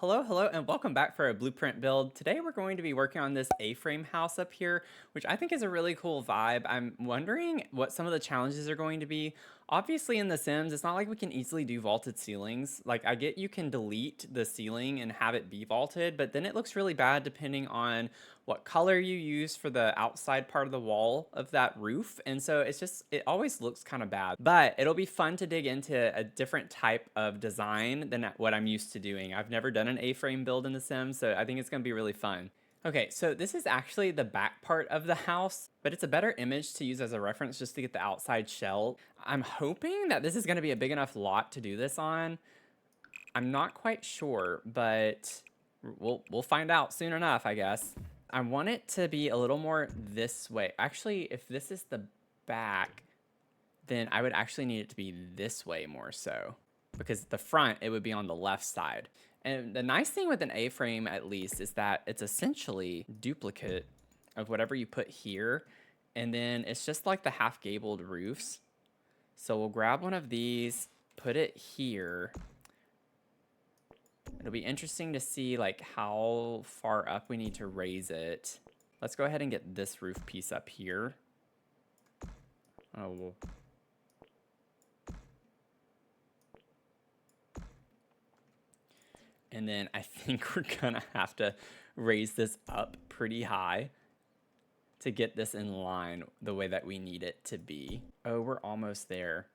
Hello, hello, and welcome back for a blueprint build. Today we're going to be working on this A-frame house up here, which I think is a really cool vibe. I'm wondering what some of the challenges are going to be. Obviously in The Sims, it's not like we can easily do vaulted ceilings. Like I get you can delete the ceiling and have it be vaulted, but then it looks really bad depending on what color you use for the outside part of the wall of that roof. And so it always looks kind of bad, but it'll be fun to dig into a different type of design than what I'm used to doing. I've never done an A-frame build in The Sims, so I think it's going to be really fun. Okay, so this is actually the back part of the house, but it's a better image to use as a reference just to get the outside shell. I'm hoping that this is going to be a big enough lot to do this on. I'm not quite sure, but we'll find out soon enough, I guess. I want it to be a little more this way. Actually, if this is the back, then I would actually need it to be this way more so. Because the front, it would be on the left side. And the nice thing with an A-frame, at least, is that it's essentially duplicate of whatever you put here. And then it's just like the half-gabled roofs. So we'll grab one of these, put it here. It'll be interesting to see like how far up we need to raise it. Let's go ahead and get this roof piece up here. Oh. And then I think we're gonna have to raise this up pretty high to get this in line the way that we need it to be. Oh, we're almost there.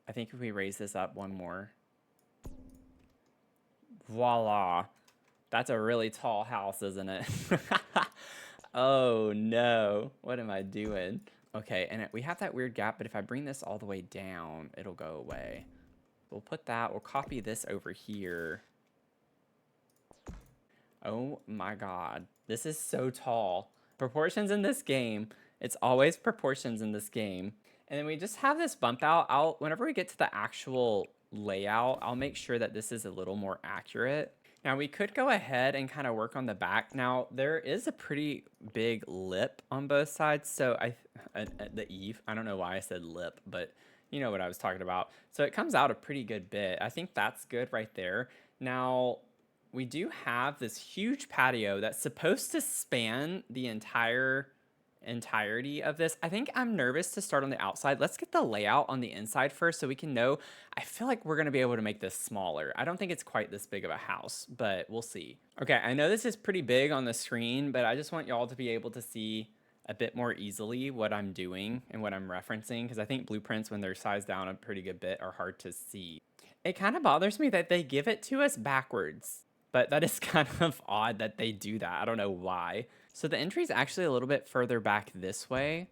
I think if we raise this up one more. Voila. That's a really tall house, isn't it? Oh no, what am I doing? Okay, and we have that weird gap, but if I bring this all the way down, it'll go away. We'll put that, we'll copy this over here. Oh my God, this is so tall. Proportions in this game, it's always proportions in this game. And then we just have this bump out. Whenever we get to the actual layout, I'll make sure that this is a little more accurate. Now we could go ahead and kind of work on the back. Now there is a pretty big lip on both sides. So the eave, I don't know why I said lip, but you know what I was talking about. So it comes out a pretty good bit. I think that's good right there. Now we do have this huge patio that's supposed to span the entirety of this. I think I'm nervous to start on the outside. Let's get the layout on the inside first so we can know. I feel like we're going to be able to make this smaller. I don't think it's quite this big of a house, but we'll see. Okay, I know this is pretty big on the screen, but I just want y'all to be able to see a bit more easily what I'm doing and what I'm referencing, because I think blueprints, when they're sized down a pretty good bit, are hard to see. It kind of bothers me that they give it to us backwards, but that is kind of odd that they do that. I don't know why. So the entry is actually a little bit further back this way.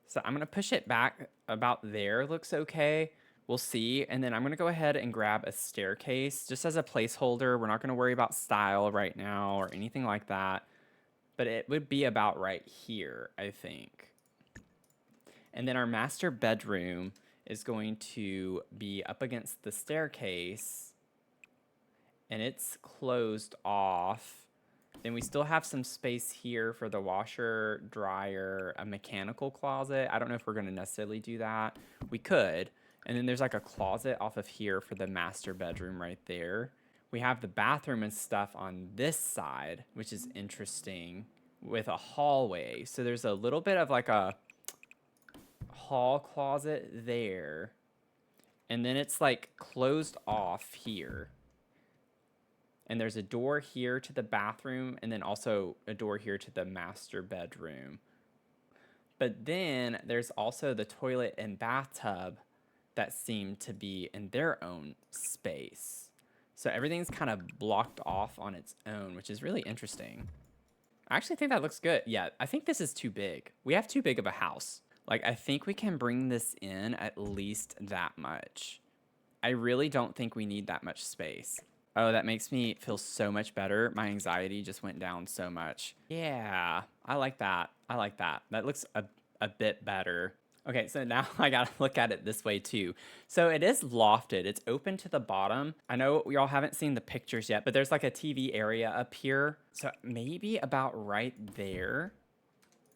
So I'm going to push it back about there. Looks okay. We'll see. And then I'm going to go ahead and grab a staircase just as a placeholder. We're not going to worry about style right now or anything like that. But it would be about right here, I think. And then our master bedroom is going to be up against the staircase. And it's closed off. Then we still have some space here for the washer, dryer, a mechanical closet. I don't know if we're going to necessarily do that. We could. And then there's like a closet off of here for the master bedroom right there. We have the bathroom and stuff on this side, which is interesting, with a hallway. So there's a little bit of like a hall closet there. And then it's like closed off here. And there's a door here to the bathroom, and then also a door here to the master bedroom. But then there's also the toilet and bathtub that seem to be in their own space. So everything's kind of blocked off on its own, which is really interesting. I actually think that looks good. Yeah, I think this is too big. We have too big of a house. Like, I think we can bring this in at least that much. I really don't think we need that much space. Oh, that makes me feel so much better. My anxiety just went down so much. Yeah, I like that. I like that. That looks a bit better. Okay, so now I gotta look at it this way too. So it is lofted. It's open to the bottom. I know y'all haven't seen the pictures yet, but there's like a TV area up here. So maybe about right there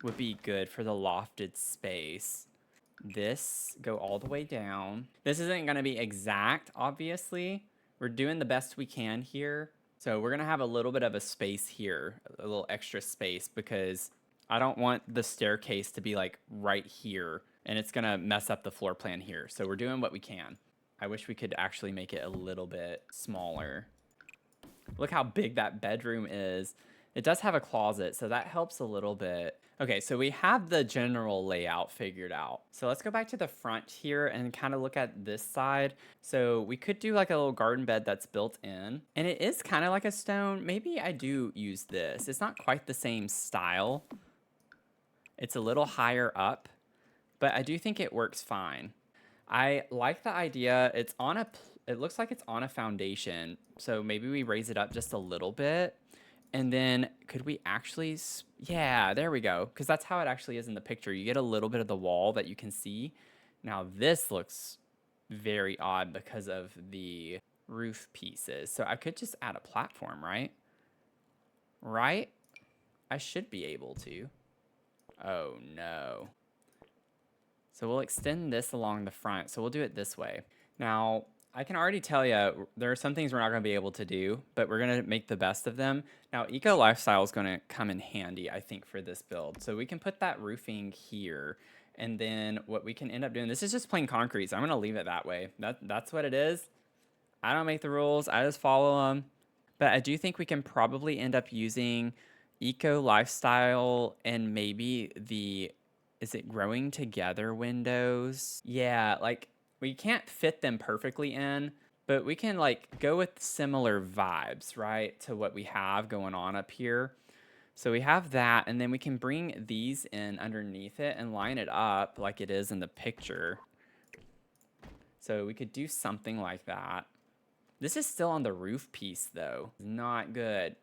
would be good for the lofted space. This go all the way down. This isn't gonna be exact, obviously, We're doing the best we can here. So we're gonna have a little bit of a space here, a little extra space, because I don't want the staircase to be like right here and it's gonna mess up the floor plan here. So we're doing what we can. I wish we could actually make it a little bit smaller. Look how big that bedroom is. It does have a closet, so that helps a little bit. Okay, so we have the general layout figured out. So let's go back to the front here and kind of look at this side. So we could do like a little garden bed that's built in. And it is kind of like a stone. Maybe I do use this. It's not quite the same style. It's a little higher up, but I do think it works fine. I like the idea. It looks like it's on a foundation. So maybe we raise it up just a little bit. And then could we actually, yeah, there we go. Because that's how it actually is in the picture. You get a little bit of the wall that you can see. Now this looks very odd because of the roof pieces. So I could just add a platform, right? Right? I should be able to. Oh no. So we'll extend this along the front. So we'll do it this way. Now, I can already tell you, there are some things we're not going to be able to do, but we're going to make the best of them. Now, Eco Lifestyle is going to come in handy, I think, for this build. So we can put that roofing here. And then what we can end up doing, this is just plain concrete, so I'm going to leave it that way. That's what it is. I don't make the rules. I just follow them. But I do think we can probably end up using Eco Lifestyle and maybe is it growing together windows? Yeah, like we can't fit them perfectly in, but we can like go with similar vibes, right, to what we have going on up here. So we have that, and then we can bring these in underneath it and line it up like it is in the picture. So we could do something like that. This is still on the roof piece, though. Not good.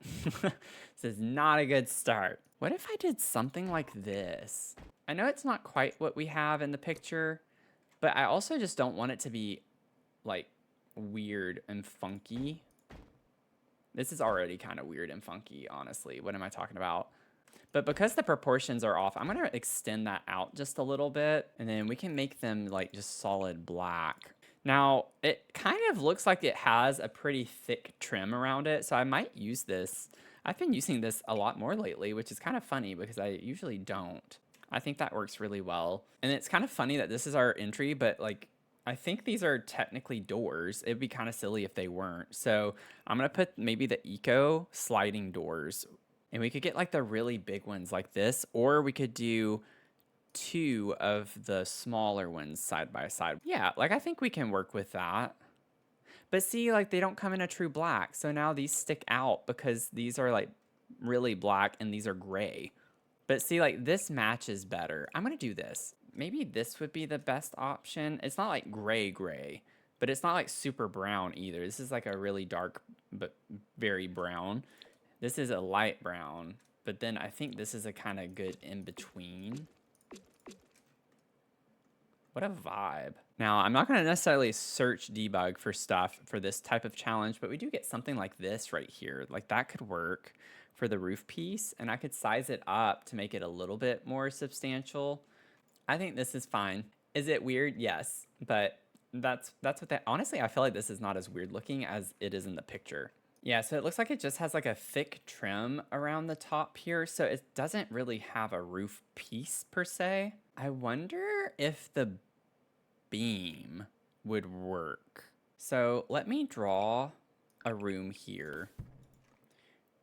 This is not a good start. What if I did something like this? I know it's not quite what we have in the picture, but I also just don't want it to be, like, weird and funky. This is already kind of weird and funky, honestly. What am I talking about? But because the proportions are off, I'm going to extend that out just a little bit, and then we can make them, like, just solid black. Now, it kind of looks like it has a pretty thick trim around it, so I might use this. I've been using this a lot more lately, which is kind of funny because I usually don't. I think that works really well. And it's kind of funny that this is our entry, but like, I think these are technically doors. It'd be kind of silly if they weren't. So I'm going to put maybe the Eco sliding doors. And we could get like the really big ones like this, or we could do 2 of the smaller ones side by side. Yeah, like I think we can work with that. But see, like they don't come in a true black. So now these stick out because these are like really black and these are gray. But see, like this matches better. I'm going to do this. Maybe this would be the best option. It's not like gray, but it's not like super brown either. This is like a really dark, but very brown. This is a light brown, but then I think this is a kind of good in between. What a vibe. Now, I'm not going to necessarily search debug for stuff for this type of challenge, but we do get something like this right here. Like that could work for the roof piece, and I could size it up to make it a little bit more substantial. I think this is fine. Is it weird? Yes, but that's what that, honestly, I feel like this is not as weird looking as it is in the picture. Yeah, so it looks like it just has like a thick trim around the top here, so it doesn't really have a roof piece per se. I wonder if the beam would work. So let me draw a room here,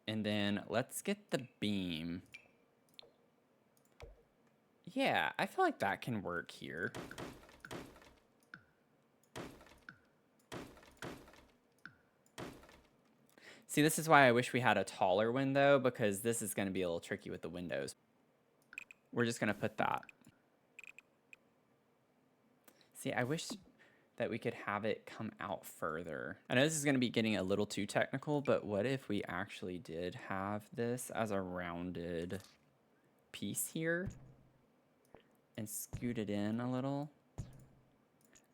and then let's get the beam. Yeah, I feel like that can work here. See, this is why I wish we had a taller window, because this is going to be a little tricky with the windows. We're just going to put that. See, I wish that we could have it come out further. I know this is going to be getting a little too technical, but what if we actually did have this as a rounded piece here and scoot it in a little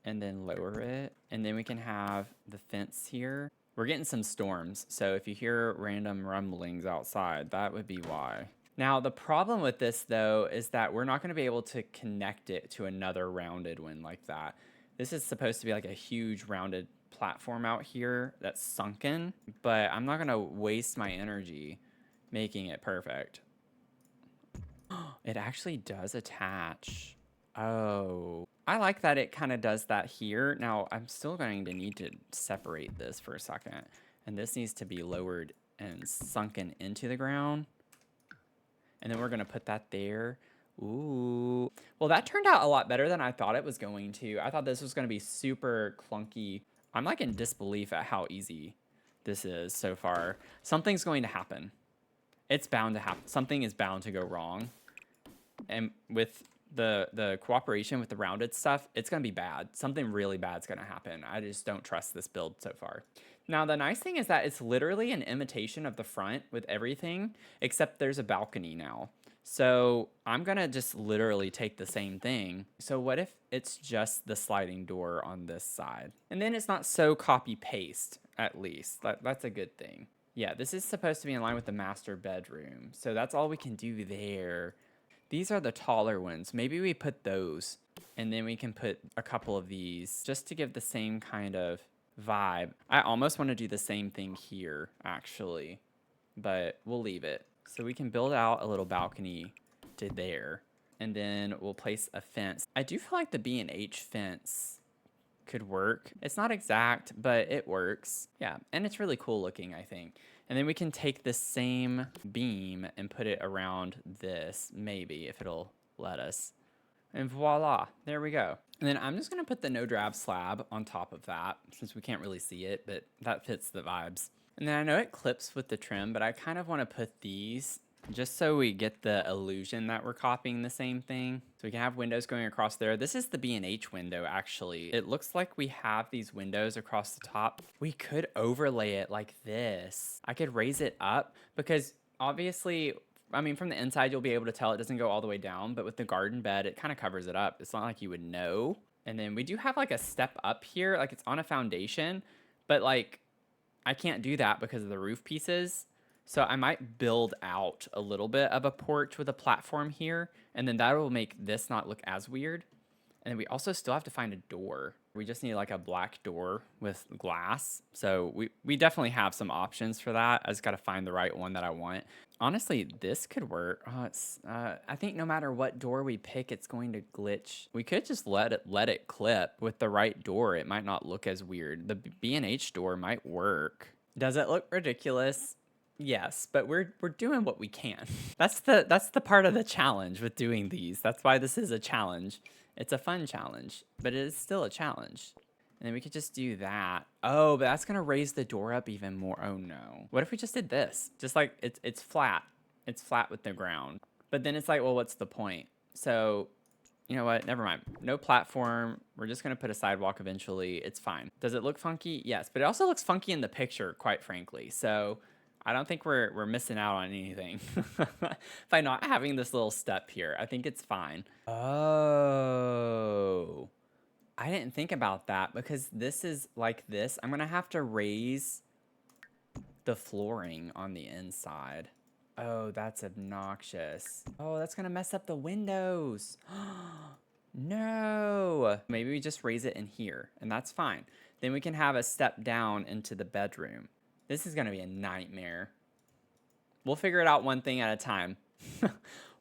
and then lower it, and then we can have the fence here. We're getting some storms, so if you hear random rumblings outside, that would be why. Now, the problem with this, though, is that we're not going to be able to connect it to another rounded one like that. This is supposed to be like a huge rounded platform out here that's sunken, but I'm not gonna waste my energy making it perfect. It actually does attach. Oh, I like that it kind of does that here. Now, I'm still going to need to separate this for a second. And this needs to be lowered and sunken into the ground. And then we're going to put that there. Ooh. Well, that turned out a lot better than I thought it was going to. I thought this was going to be super clunky. I'm like in disbelief at how easy this is so far. Something's going to happen. It's bound to happen. Something is bound to go wrong. And with the cooperation with the rounded stuff, it's going to be bad. Something really bad's going to happen. I just don't trust this build so far. Now, the nice thing is that it's literally an imitation of the front with everything, except there's a balcony now. So I'm going to just literally take the same thing. So what if it's just the sliding door on this side? And then it's not so copy-paste, at least. That's a good thing. Yeah, this is supposed to be in line with the master bedroom. So that's all we can do there. These are the taller ones. Maybe we put those, and then we can put a couple of these just to give the same kind of vibe. I almost want to do the same thing here, actually, but we'll leave it. So we can build out a little balcony to there, and then we'll place a fence. I do feel like the B&H fence could work. It's not exact, but it works. Yeah, and it's really cool looking, I think. And then we can take the same beam and put it around this, maybe, if it'll let us. And voila, there we go. And then I'm just gonna put the no drab slab on top of that, since we can't really see it, but that fits the vibes. And then I know it clips with the trim, but I kind of wanna put these just so we get the illusion that we're copying the same thing. So we can have windows going across there. This is the B&H window, actually. It looks like we have these windows across the top. We could overlay it like this. I could raise it up because obviously, I mean, from the inside, you'll be able to tell it doesn't go all the way down, but with the garden bed, it kind of covers it up. It's not like you would know. And then we do have like a step up here, like it's on a foundation, but like I can't do that because of the roof pieces. So I might build out a little bit of a porch with a platform here, and then that will make this not look as weird. And then we also still have to find a door. We just need like a black door with glass. So we definitely have some options for that. I just got to find the right one that I want. Honestly, this could work. I think no matter what door we pick, it's going to glitch. We could just let it clip with the right door. It might not look as weird. The B&H door might work. Does it look ridiculous? Yes, but we're doing what we can. That's the part of the challenge with doing these. That's why this is a challenge. It's a fun challenge, but it is still a challenge. And then we could just do that. Oh, but that's gonna raise the door up even more. Oh no. What if we just did this? Just like it's flat. It's flat with the ground. But then it's like, well, what's the point? So, you know what? Never mind. No platform. We're just gonna put a sidewalk eventually. It's fine. Does it look funky? Yes, but it also looks funky in the picture, quite frankly. So I don't think we're missing out on anything by not having this little step here. I think it's fine. Oh, I didn't think about that because this is like this. I'm gonna have to raise the flooring on the inside. Oh, that's obnoxious. Oh, that's gonna mess up the windows. No. Maybe we just raise it in here and that's fine. Then we can have a step down into the bedroom. This is going to be a nightmare. We'll figure it out one thing at a time.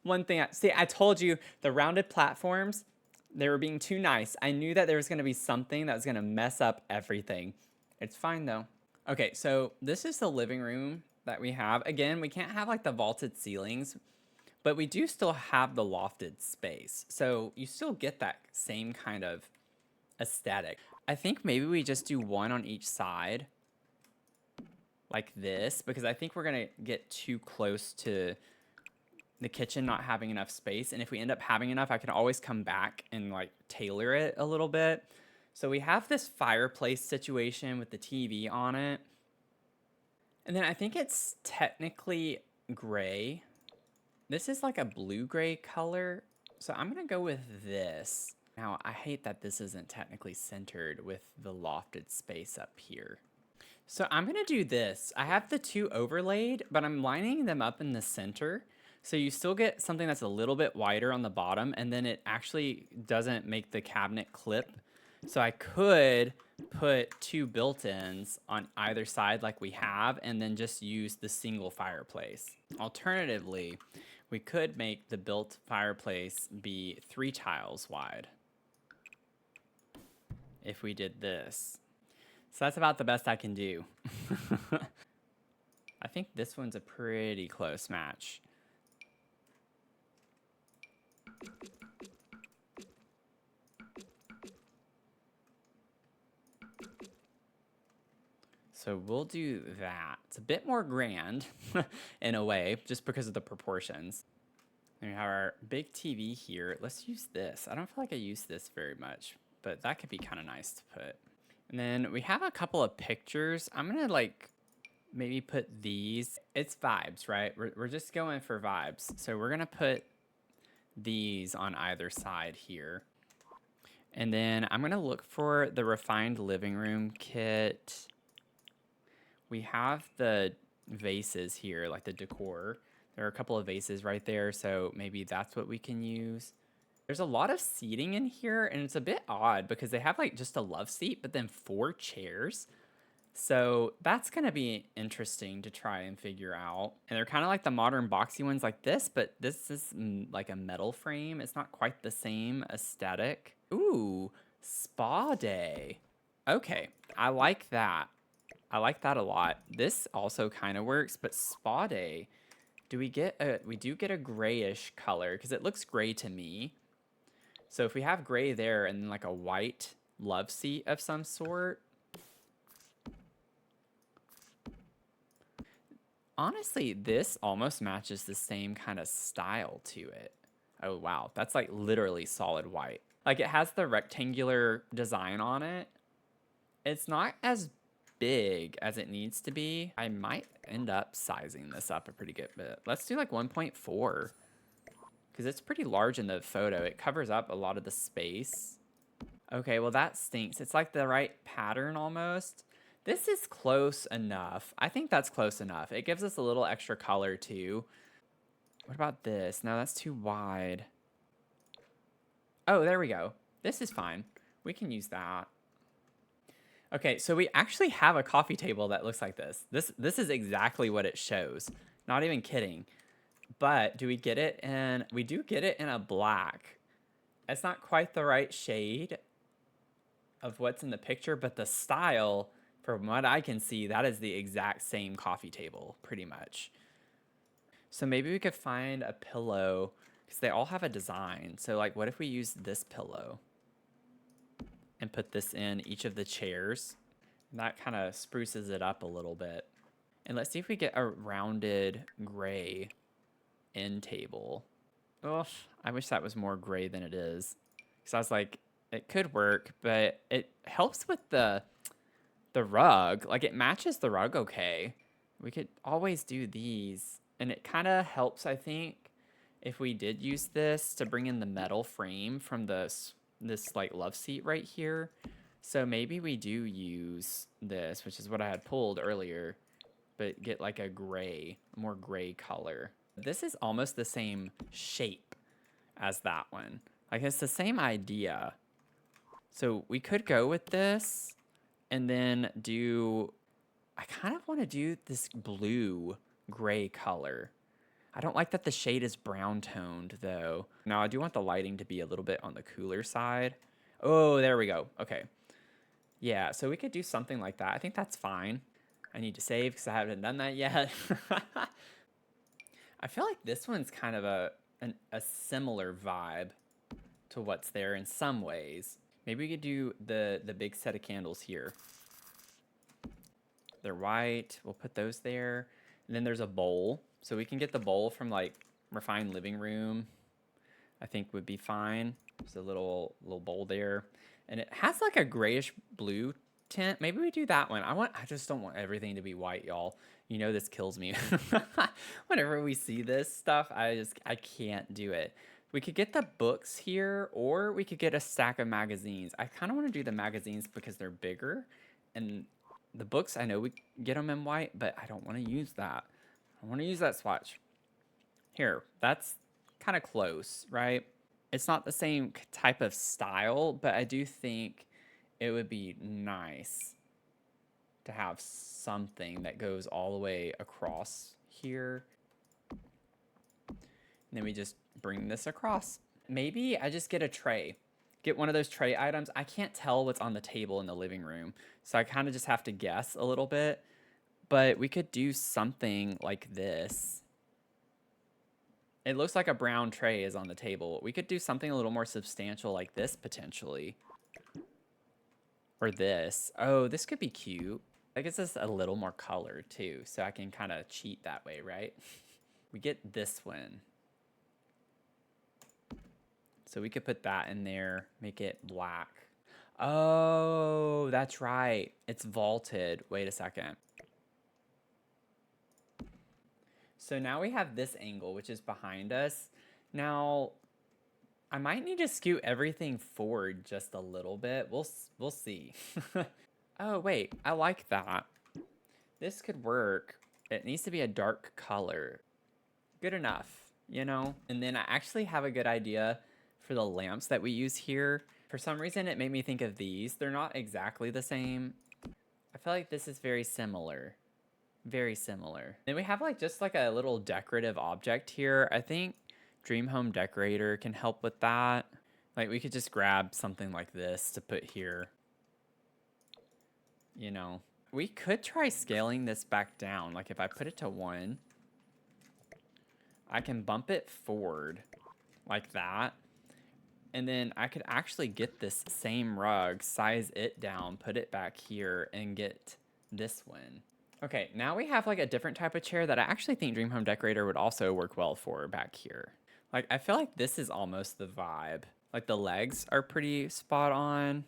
One thing. See, I told you the rounded platforms, they were being too nice. I knew that there was going to be something that was going to mess up everything. It's fine, though. Okay, so this is the living room that we have. Again, we can't have like the vaulted ceilings, but we do still have the lofted space. So you still get that same kind of aesthetic. I think maybe we just do one on each side. Like this, because I think we're gonna get too close to the kitchen not having enough space. And if we end up having enough, I can always come back and like tailor it a little bit. So we have this fireplace situation with the TV on it. And then I think it's technically gray. This is like a blue-gray color. So I'm gonna go with this. Now I hate that this isn't technically centered with the lofted space up here. So I'm gonna do this. I have the two overlaid, but I'm lining them up in the center. So you still get something that's a little bit wider on the bottom, and then it actually doesn't make the cabinet clip So I could put two built-ins on either side like we have, and then just use the single fireplace. Alternatively, we could make the built fireplace be 3 tiles wide if we did this. So that's about the best I can do. I think this one's a pretty close match. So we'll do that. It's a bit more grand in a way, just because of the proportions. And we have our big TV here. Let's use this. I don't feel like I use this very much, but that could be kind of nice to put. And then we have a couple of pictures. I'm gonna like maybe put these. It's vibes, right? We're just going for vibes. So we're gonna put these on either side here. And then I'm gonna look for the refined living room kit. We have the vases here, like the decor. There are a couple of vases right there, so maybe that's what we can use. There's a lot of seating in here, and it's a bit odd because they have like just a love seat, but then 4 chairs. So that's gonna be interesting to try and figure out. And they're kind of like the modern boxy ones like this, but this is like a metal frame. It's not quite the same aesthetic. Ooh, spa day. Okay, I like that. I like that a lot. This also kind of works, but spa day, we do get a grayish color because it looks gray to me. So if we have gray there and then like a white love seat of some sort. Honestly, this almost matches the same kind of style to it. Oh, wow. That's like literally solid white. Like it has the rectangular design on it. It's not as big as it needs to be. I might end up sizing this up a pretty good bit. Let's do like 1.4 because it's pretty large in the photo. It covers up a lot of the space. Okay, well that stinks. It's like the right pattern almost. This is close enough. I think that's close enough. It gives us a little extra color too. What about this? No, that's too wide. Oh, there we go. This is fine. We can use that. Okay, so we actually have a coffee table that looks like this. This is exactly what it shows. Not even kidding. But do we get it in... We do get it in a black. It's not quite the right shade of what's in the picture, but the style, from what I can see, that is the exact same coffee table, pretty much. So maybe we could find a pillow, because they all have a design. So like, what if we use this pillow and put this in each of the chairs? And that kind of spruces it up a little bit. And let's see if we get a rounded gray end table. Oh, I wish that was more gray than it is. Because I was like, it could work, but it helps with the rug. Like, it matches the rug okay. We could always do these. And it kind of helps, I think, if we did use this to bring in the metal frame from this like love seat right here. So maybe we do use this, which is what I had pulled earlier, but get like a gray, more gray color. This is almost the same shape as that one. Like it's the same idea. So we could go with this and then do, I kind of want to do this blue gray color. I don't like that the shade is brown toned though. Now I do want the lighting to be a little bit on the cooler side. Oh, there we go. Okay. Yeah, so we could do something like that. I think that's fine. I need to save because I haven't done that yet. I feel like this one's kind of a similar vibe to what's there in some ways. Maybe we could do the big set of candles here. They're white. We'll put those there. And then there's a bowl. So we can get the bowl from like refined living room. I think would be fine. There's a little bowl there. And it has like a grayish blue tint. Maybe we do that one. I just don't want everything to be white, y'all. You know this kills me. Whenever we see this stuff, I can't do it. We could get the books here, or we could get a stack of magazines. I kind of want to do the magazines because they're bigger. And the books, I know we get them in white, but I don't want to use that. I want to use that swatch. Here, that's kind of close, right? It's not the same type of style, but I do think it would be nice to have something that goes all the way across here. And then we just bring this across. Maybe I just get a tray. Get one of those tray items. I can't tell what's on the table in the living room, so I kind of just have to guess a little bit. But we could do something like this. It looks like a brown tray is on the table. We could do something a little more substantial like this potentially. Or this. Oh, this could be cute. I guess it's a little more color too, so I can kind of cheat that way, right? We get this one. So we could put that in there, make it black. Oh, that's right. It's vaulted. Wait a second. So now we have this angle, which is behind us. Now, I might need to scoot everything forward just a little bit. We'll see. Oh, wait. I like that. This could work. It needs to be a dark color. Good enough, you know? And then I actually have a good idea for the lamps that we use here. For some reason, it made me think of these. They're not exactly the same. I feel like this is very similar. Very similar. Then we have like just like a little decorative object here. I think Dream Home Decorator can help with that. Like we could just grab something like this to put here. You know, we could try scaling this back down. Like if I put it to 1, I can bump it forward like that. And then I could actually get this same rug, size it down, put it back here, and get this one. Okay, now we have like a different type of chair that I actually think Dream Home Decorator would also work well for back here. Like, I feel like this is almost the vibe. Like, the legs are pretty spot on.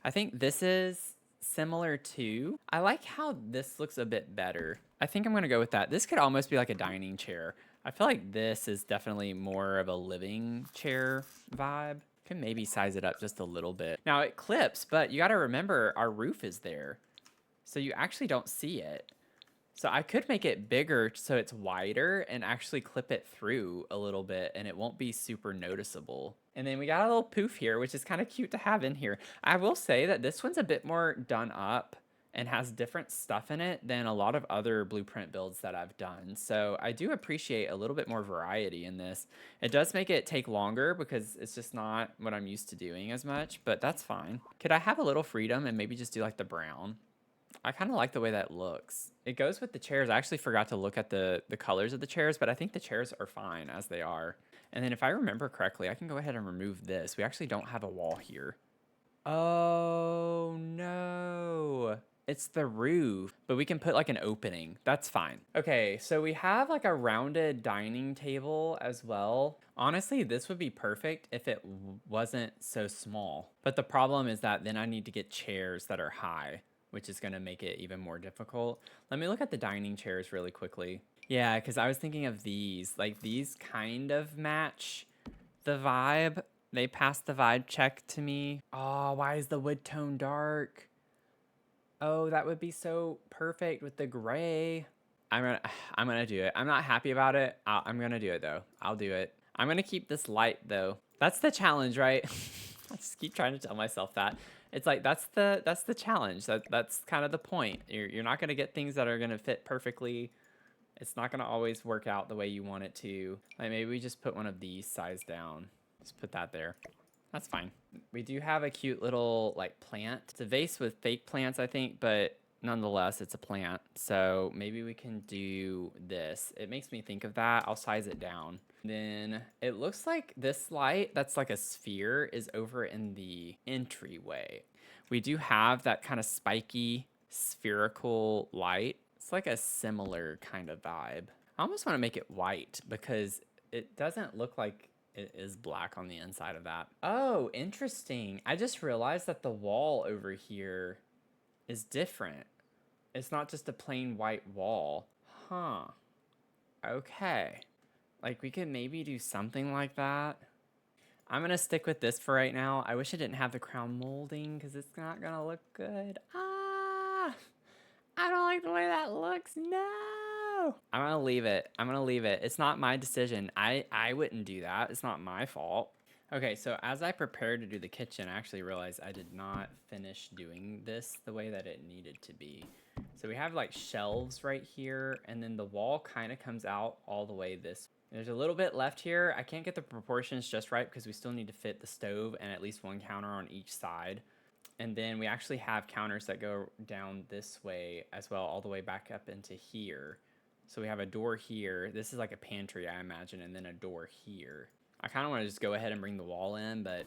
I think this is similar too. I like how this looks a bit better. I think I'm gonna go with that. This could almost be like a dining chair. I feel like this is definitely more of a living chair vibe. Can maybe size it up just a little bit. Now it clips, but you gotta remember our roof is there. So you actually don't see it. So I could make it bigger so it's wider and actually clip it through a little bit and it won't be super noticeable. And then we got a little poof here, which is kind of cute to have in here. I will say that this one's a bit more done up and has different stuff in it than a lot of other blueprint builds that I've done. So I do appreciate a little bit more variety in this. It does make it take longer because it's just not what I'm used to doing as much, but that's fine. Could I have a little freedom and maybe just do like the brown? I kind of like the way that looks. It goes with the chairs. I actually forgot to look at the colors of the chairs, but I think the chairs are fine as they are. And then if I remember correctly, I can go ahead and remove this. We actually don't have a wall here. Oh, no. It's the roof, but we can put like an opening. That's fine. Okay, so we have like a rounded dining table as well. Honestly, this would be perfect if it wasn't so small. But the problem is that then I need to get chairs that are high, which is going to make it even more difficult. Let me look at the dining chairs really quickly. Yeah, because I was thinking of these. Like, these kind of match the vibe. They passed the vibe check to me. Oh, why is the wood tone dark? Oh, that would be so perfect with the gray. I'm gonna do it. I'm not happy about it. I'm gonna do it, though. I'll do it. I'm gonna keep this light, though. That's the challenge, right? I just keep trying to tell myself that. It's like that's the challenge. That's kind of the point. You're not gonna get things that are gonna fit perfectly. It's not gonna always work out the way you want it to. Like maybe we just put one of these size down. Just put that there. That's fine. We do have a cute little like plant. It's a vase with fake plants, I think, but nonetheless, it's a plant. So maybe we can do this. It makes me think of that. I'll size it down. Then it looks like this light that's like a sphere is over in the entryway. We do have that kind of spiky spherical light. It's like a similar kind of vibe. I almost want to make it white because it doesn't look like it is black on the inside of that. Oh, interesting. I just realized that the wall over here is different. It's not just a plain white wall. Huh. Okay. Like, we could maybe do something like that. I'm going to stick with this for right now. I wish I didn't have the crown molding because it's not going to look good. Ah! I don't like the way that looks. No! I'm going to leave it. I'm going to leave it. It's not my decision. I wouldn't do that. It's not my fault. Okay, so as I prepared to do the kitchen, I actually realized I did not finish doing this the way that it needed to be. So we have like shelves right here, and then the wall kind of comes out all the way this. There's a little bit left here. I can't get the proportions just right because we still need to fit the stove and at least one counter on each side. And then we actually have counters that go down this way as well, all the way back up into here. So we have a door here. This is like a pantry, I imagine, and then a door here. I kind of want to just go ahead and bring the wall in, but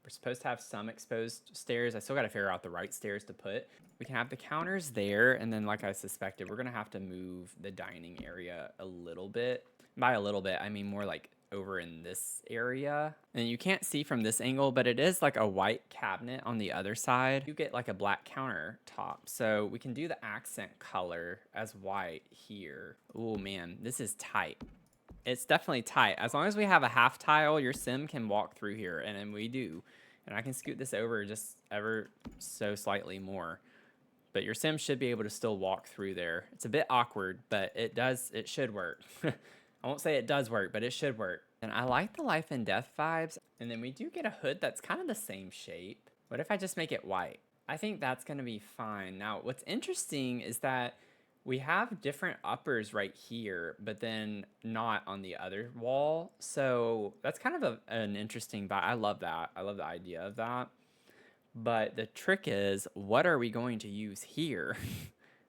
we're supposed to have some exposed stairs. I still got to figure out the right stairs to put. We can have the counters there, and then like I suspected, we're going to have to move the dining area a little bit. By a little bit, I mean more like over in this area. And you can't see from this angle, but it is like a white cabinet on the other side. You get like a black countertop. So we can do the accent color as white here. Oh man, this is tight. It's definitely tight. As long as we have a half tile, your sim can walk through here, and then we do. And I can scoot this over just ever so slightly more. But your sim should be able to still walk through there. It's a bit awkward, but it should work. I won't say it does work, but it should work. And I like the life and death vibes. And then we do get a hood that's kind of the same shape. What if I just make it white? I think that's gonna be fine. Now, what's interesting is that we have different uppers right here, but then not on the other wall. So that's kind of an interesting vibe. I love that. I love the idea of that. But the trick is, what are we going to use here?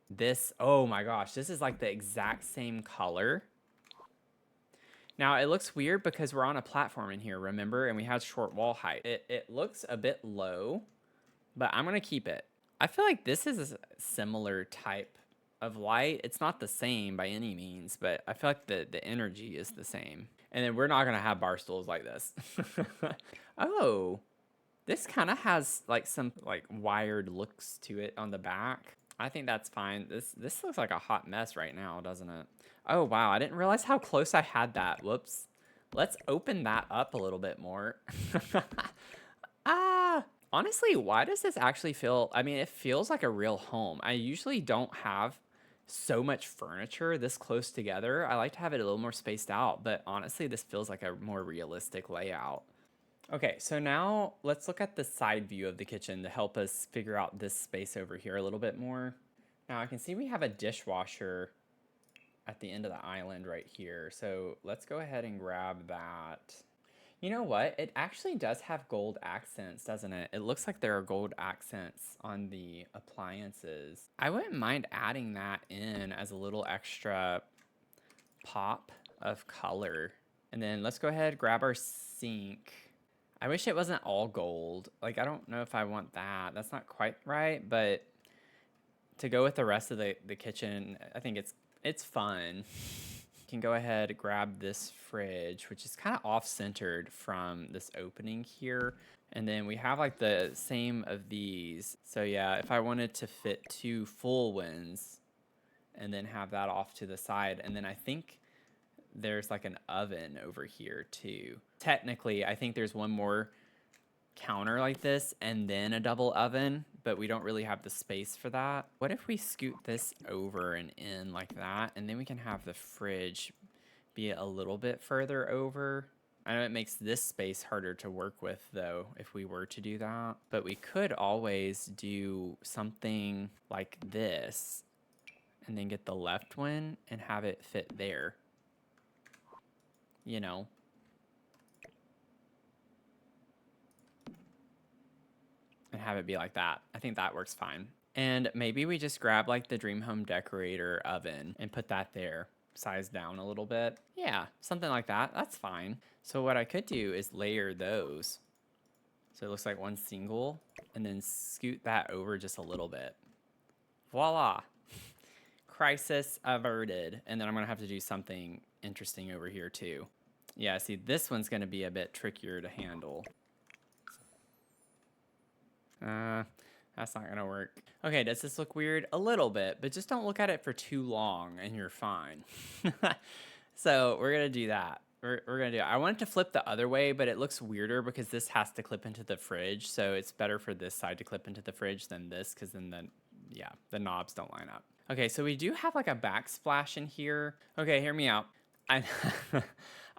This, oh my gosh, this is like the exact same color. Now it looks weird because we're on a platform in here, remember? And we have short wall height. It looks a bit low, but I'm gonna keep it. I feel like this is a similar type of light. It's not the same by any means, but I feel like the energy is the same. And then we're not gonna have bar stools like this. Oh, this kind of has like some like wired looks to it on the back. I think that's fine. This looks like a hot mess right now, doesn't it? Oh wow, I didn't realize how close I had that. Whoops. Let's open that up a little bit more. Ah, honestly, why does this actually feel, I mean, it feels like a real home. I usually don't have so much furniture this close together. I like to have it a little more spaced out, but honestly, this feels like a more realistic layout. Okay, so now let's look at the side view of the kitchen to help us figure out this space over here a little bit more. Now I can see we have a dishwasher at the end of the island right here. So let's go ahead and grab that. You know what? It actually does have gold accents, doesn't it? It looks like there are gold accents on the appliances. I wouldn't mind adding that in as a little extra pop of color. And then let's go ahead, grab our sink. I wish it wasn't all gold. Like, I don't know if I want that. That's not quite right, but to go with the rest of the kitchen, I think it's fun. Can go ahead, grab this fridge, which is kind of off-centered from this opening here. And then we have like the same of these. So yeah, if I wanted to fit 2 full ones and then have that off to the side, and then I think there's like an oven over here too. Technically, I think there's one more counter like this and then a double oven, but we don't really have the space for that. What if we scoot this over and in like that, and then we can have the fridge be a little bit further over? I know it makes this space harder to work with though if we were to do that, but we could always do something like this and then get the left one and have it fit there. You know, and have it be like that. I think that works fine. And maybe we just grab like the Dream Home Decorator oven and put that there, size down a little bit. Yeah, something like that. That's fine. So what I could do is layer those. So it looks like one single, and then scoot that over just a little bit. Voila. Crisis averted. And then I'm gonna have to do something interesting over here too. Yeah, see, this one's gonna be a bit trickier to handle. That's not gonna work. Okay, does this look weird? A little bit, but just don't look at it for too long and you're fine. So we're gonna do that. We're gonna do it. I want it to flip the other way, but it looks weirder because this has to clip into the fridge. So it's better for this side to clip into the fridge than this, because then the knobs don't line up. Okay, so we do have like a backsplash in here. Okay, hear me out.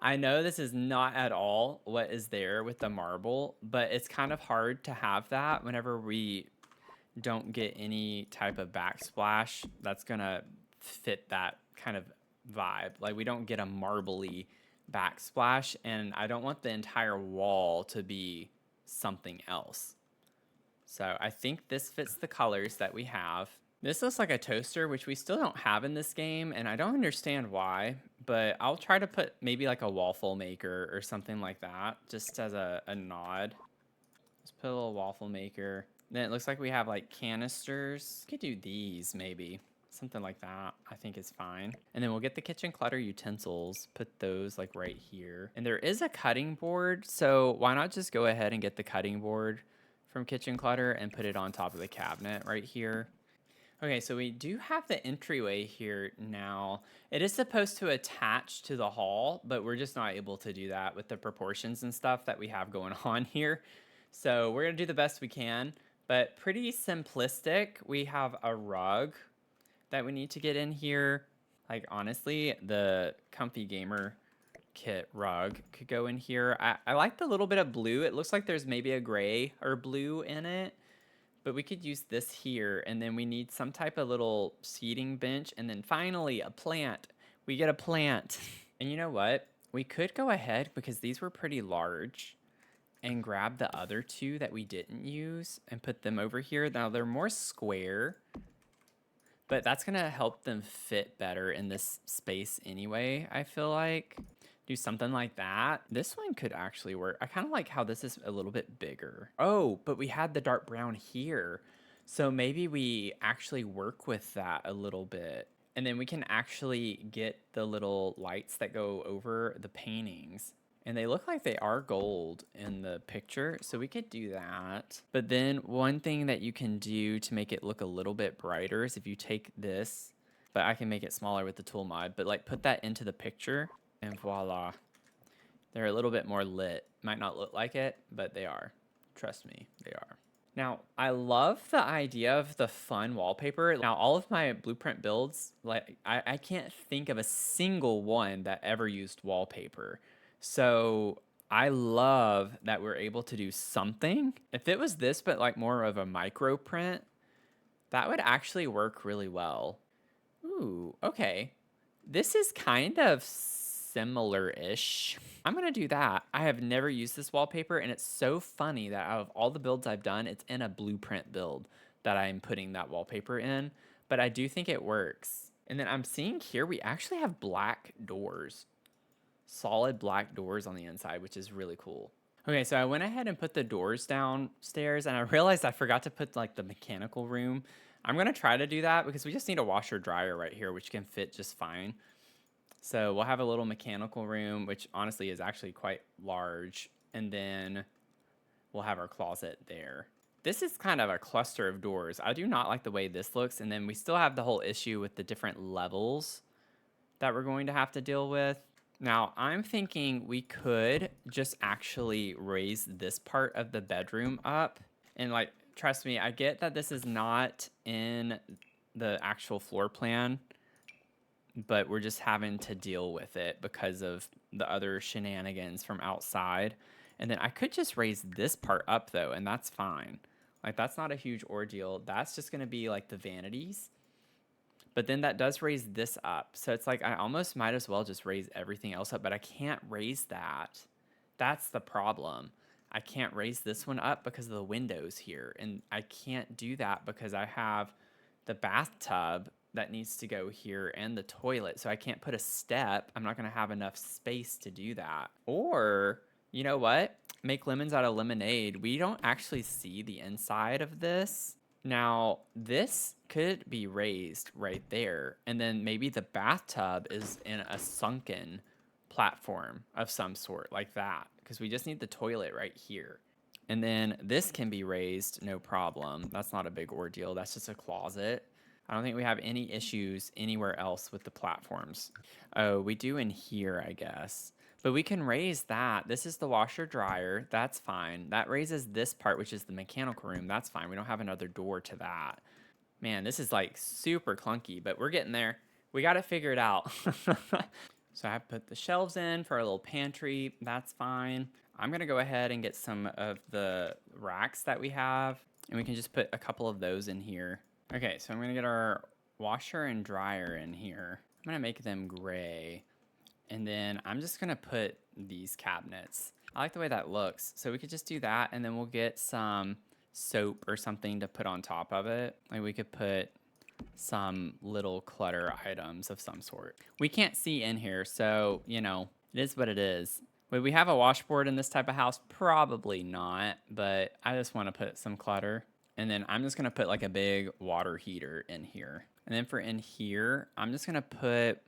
I know this is not at all what is there with the marble, but it's kind of hard to have that whenever we don't get any type of backsplash that's gonna fit that kind of vibe. Like we don't get a marbly backsplash, and I don't want the entire wall to be something else. So I think this fits the colors that we have. This looks like a toaster, which we still don't have in this game, and I don't understand why, but I'll try to put maybe like a waffle maker or something like that, just as a nod. Let's put a little waffle maker. Then it looks like we have like canisters. We could do these maybe. Something like that, I think is fine. And then we'll get the kitchen clutter utensils, put those like right here. And there is a cutting board, so why not just go ahead and get the cutting board from kitchen clutter and put it on top of the cabinet right here. Okay, so we do have the entryway here now. It is supposed to attach to the hall, but we're just not able to do that with the proportions and stuff that we have going on here. So we're gonna do the best we can, but pretty simplistic. We have a rug that we need to get in here. Like honestly, the comfy gamer kit rug could go in here. I like the little bit of blue. It looks like there's maybe a gray or blue in it, but we could use this here. And then we need some type of little seating bench. And then finally a plant. We get a plant. And you know what? We could go ahead, because these were pretty large, and grab the other two that we didn't use and put them over here. Now they're more square, but that's gonna help them fit better in this space anyway, I feel like. Do something like that. This one could actually work. I kind of like how this is a little bit bigger. Oh, but we had the dark brown here. So maybe we actually work with that a little bit. And then we can actually get the little lights that go over the paintings. And they look like they are gold in the picture, so we could do that. But then one thing that you can do to make it look a little bit brighter is if you take this, but I can make it smaller with the tool mod, but like put that into the picture, and voila. They're a little bit more lit. Might not look like it, but they are. Trust me, they are. Now, I love the idea of the fun wallpaper. Now, all of my blueprint builds, like I can't think of a single one that ever used wallpaper. So I love that we're able to do something. If it was this, but like more of a micro print, that would actually work really well. Ooh, okay. This is kind of similar-ish. I'm gonna do that. I have never used this wallpaper, and it's so funny that out of all the builds I've done, it's in a blueprint build that I'm putting that wallpaper in, but I do think it works. And then I'm seeing here, we actually have black doors. Solid black doors on the inside, which is really cool. Okay, so I went ahead and put the doors downstairs, and I realized I forgot to put like the mechanical room. I'm gonna try to do that because we just need a washer dryer right here, which can fit just fine. So we'll have a little mechanical room, which honestly is actually quite large. And then we'll have our closet there. This is kind of a cluster of doors. I do not like the way this looks. And then we still have the whole issue with the different levels that we're going to have to deal with. Now, I'm thinking we could just actually raise this part of the bedroom up. And like, trust me, I get that this is not in the actual floor plan, but we're just having to deal with it because of the other shenanigans from outside. And then I could just raise this part up though, and that's fine. Like that's not a huge ordeal. That's just gonna be like the vanities. But then that does raise this up. So it's like I almost might as well just raise everything else up, but I can't raise that. That's the problem. I can't raise this one up because of the windows here. And I can't do that because I have the bathtub that needs to go here and the toilet. So I can't put a step. I'm not going to have enough space to do that. Or, you know what? Make lemons out of lemonade. We don't actually see the inside of this. Now, this could be raised right there. And then maybe the bathtub is in a sunken platform of some sort like that. Because we just need the toilet right here. And then this can be raised, no problem. That's not a big ordeal. That's just a closet. I don't think we have any issues anywhere else with the platforms. Oh, we do in here, I guess. But we can raise that. This is the washer dryer. That's fine. That raises this part, which is the mechanical room. That's fine. We don't have another door to that. Man, this is like super clunky, but we're getting there. We got it figured out. So So I put the shelves in for a little pantry. That's fine. I'm going to go ahead and get some of the racks that we have, and we can just put a couple of those in here. Okay, so I'm going to get our washer and dryer in here. I'm going to make them gray. And then I'm just going to put these cabinets. I like the way that looks. So we could just do that, and then we'll get some soap or something to put on top of it. Like we could put some little clutter items of some sort. We can't see in here, so, you know, it is what it is. Would we have a washboard in this type of house? Probably not, but I just want to put some clutter. And then I'm just going to put like a big water heater in here. And then for in here, I'm just going to put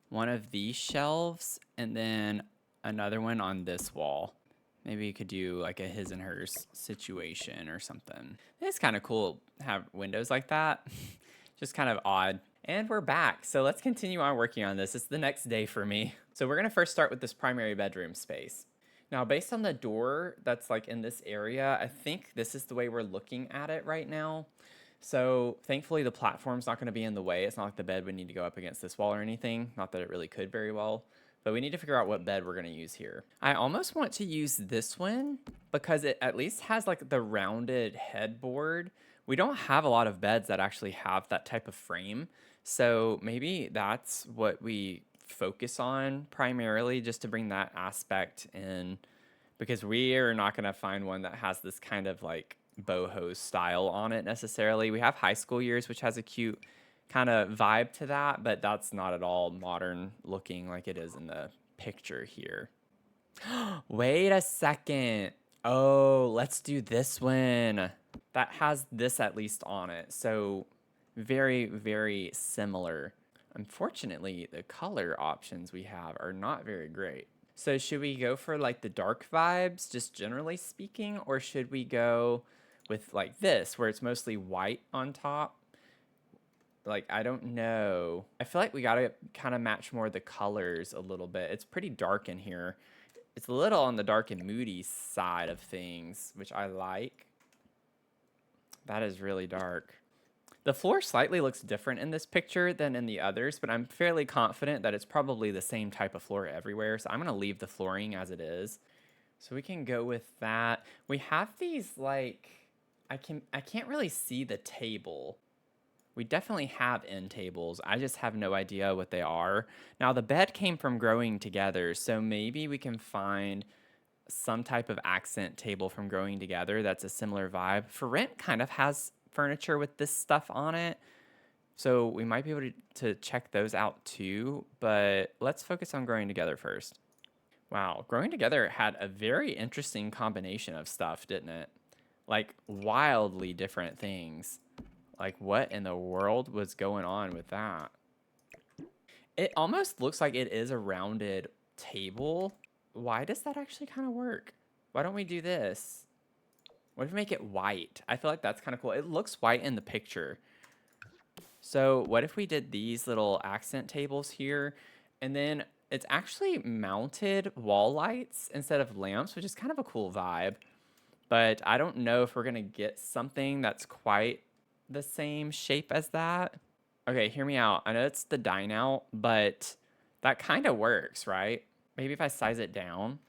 one of these shelves and then another one on this wall. Maybe you could do like a his and hers situation or something. It's kind of cool to have windows like that. Just kind of odd. And we're back. So let's continue on working on this. It's the next day for me. So we're going to first start with this primary bedroom space. Now, based on the door that's like in this area, I think this is the way we're looking at it right now. So thankfully the platform's not going to be in the way. It's not like the bed would need to go up against this wall or anything. Not that it really could very well. But we need to figure out what bed we're going to use here. I almost want to use this one because it at least has like the rounded headboard. We don't have a lot of beds that actually have that type of frame. So maybe that's what we focus on primarily, just to bring that aspect in, because we are not going to find one that has this kind of like boho style on it necessarily. We have High School Years, which has a cute kind of vibe to that, but that's not at all modern looking like it is in the picture here. Wait a second. Oh, let's do this one. That has this at least on it. So very, very similar. Unfortunately, the color options we have are not very great. So should we go for like the dark vibes, just generally speaking, or should we go with like this, where it's mostly white on top? Like, I don't know. I feel like we gotta kind of match more the colors a little bit. It's pretty dark in here. It's a little on the dark and moody side of things, which I like. That is really dark. The floor slightly looks different in this picture than in the others, but I'm fairly confident that it's probably the same type of floor everywhere. So I'm gonna leave the flooring as it is. So we can go with that. We have these like, I can't really see the table. We definitely have end tables. I just have no idea what they are. Now the bed came from Growing Together, so maybe we can find some type of accent table from Growing Together that's a similar vibe. For Rent kind of has furniture with this stuff on it, so we might be able to check those out too, but let's focus on Growing Together first. Wow, Growing Together had a very interesting combination of stuff, didn't it? Like wildly different things. Like, what in the world was going on with that? It almost looks like it is a rounded table. Why does that actually kind of work? Why don't we do this? What if we make it white? I feel like that's kind of cool. It looks white in the picture. So what if we did these little accent tables here, and then it's actually mounted wall lights instead of lamps, which is kind of a cool vibe. But I don't know if we're going to get something that's quite the same shape as that. Okay, hear me out. I know it's the dine out, but that kind of works, right? Maybe if I size it down,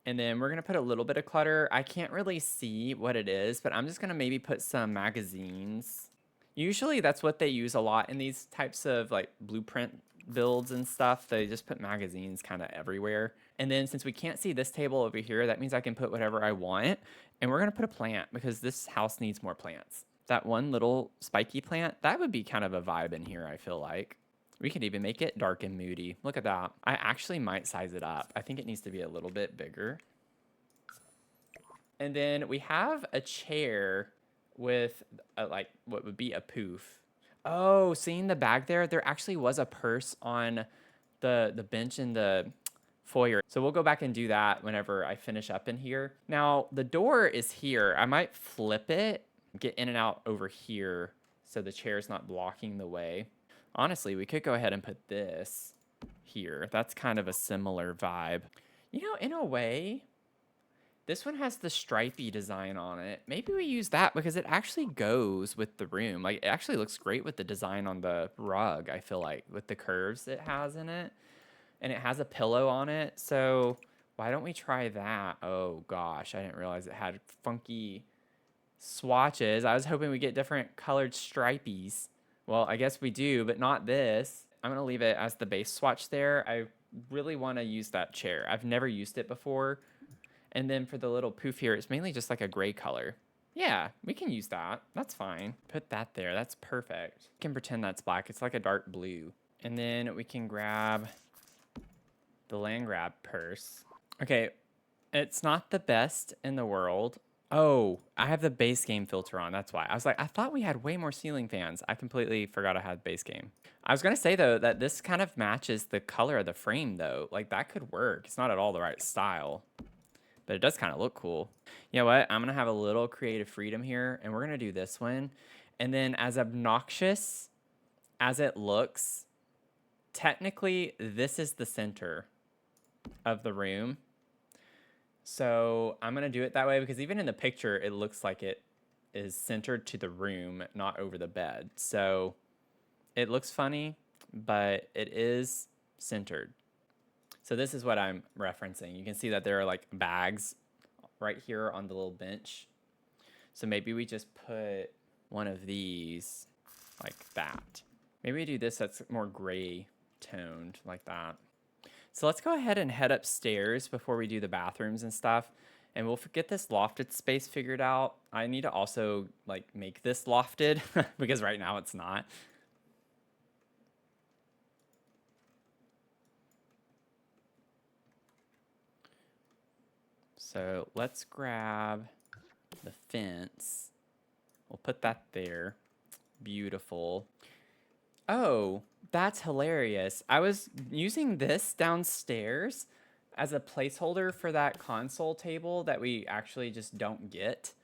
and then we're gonna put a little bit of clutter. I can't really see what it is, but I'm just gonna maybe put some magazines. Usually that's what they use a lot in these types of like blueprint builds and stuff. They just put magazines kind of everywhere. And then since we can't see this table over here, that means I can put whatever I want. And we're gonna put a plant because this house needs more plants. That one little spiky plant, that would be kind of a vibe in here, I feel like. We could even make it dark and moody. Look at that. I actually might size it up. I think it needs to be a little bit bigger. And then we have a chair with like what would be a poof. Oh, seeing the bag there, there actually was a purse on the bench in the foyer. So we'll go back and do that whenever I finish up in here. Now, the door is here. I might flip it, get in and out over here so the chair's not blocking the way. Honestly, we could go ahead and put this here. That's kind of a similar vibe. You know, in a way, this one has the stripy design on it. Maybe we use that because it actually goes with the room. Like, it actually looks great with the design on the rug, I feel like, with the curves it has in it. and it has a pillow on it. So why don't we try that? Oh gosh, I didn't realize it had funky swatches. I was hoping we get different colored stripies. Well, I guess we do, but not this. I'm gonna leave it as the base swatch there. I really want to use that chair. I've never used it before. And then for the little poof here, it's mainly just like a gray color. Yeah, we can use that. That's fine. Put that there. That's perfect. We can pretend that's black. It's like a dark blue. And then we can grab the land grab purse. Okay, it's not the best in the world. Oh, I have the base game filter on. That's why. I was like, I thought we had way more ceiling fans. I completely forgot I had base game. I was going to say, though, that this kind of matches the color of the frame, though. Like, that could work. It's not at all the right style, but it does kind of look cool. You know what? I'm going to have a little creative freedom here, and we're going to do this one. And then as obnoxious as it looks, technically, this is the center of the room. So I'm going to do it that way because even in the picture, it looks like it is centered to the room, not over the bed. So it looks funny, but it is centered. So this is what I'm referencing. You can see that there are like bags right here on the little bench. So maybe we just put one of these like that. Maybe we do this that's more gray toned like that. So let's go ahead and head upstairs before we do the bathrooms and stuff. And we'll get this lofted space figured out. I need to also like make this lofted because right now it's not. So let's grab the fence. We'll put that there. Beautiful. Oh, that's hilarious. I was using this downstairs as a placeholder for that console table that we actually just don't get.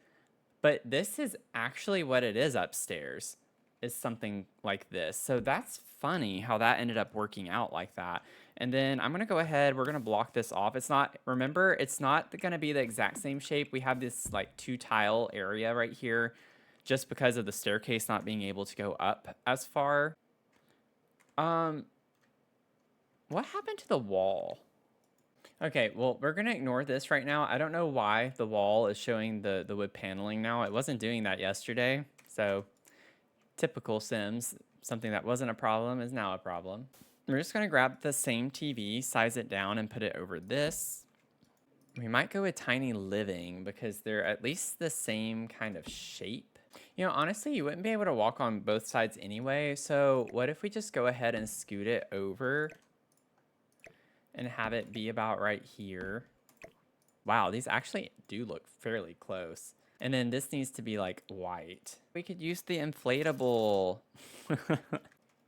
But this is actually what it is upstairs, is something like this. So that's funny how that ended up working out like that. And then I'm going to go ahead, we're going to block this off. It's not, remember, it's not going to be the exact same shape. We have this like 2-tile area right here just because of the staircase not being able to go up as far. What happened to the wall? Okay, well, we're gonna ignore this right now. I don't know why the wall is showing the wood paneling now. It wasn't doing that yesterday. So typical Sims, something that wasn't a problem is now a problem. We're just gonna grab the same TV, size it down, and put it over this. We might go with tiny living because they're at least the same kind of shape. You know, honestly, you wouldn't be able to walk on both sides anyway. So what if we just go ahead and scoot it over and have it be about right here? Wow, these actually do look fairly close. And then this needs to be like white. We could use the inflatable.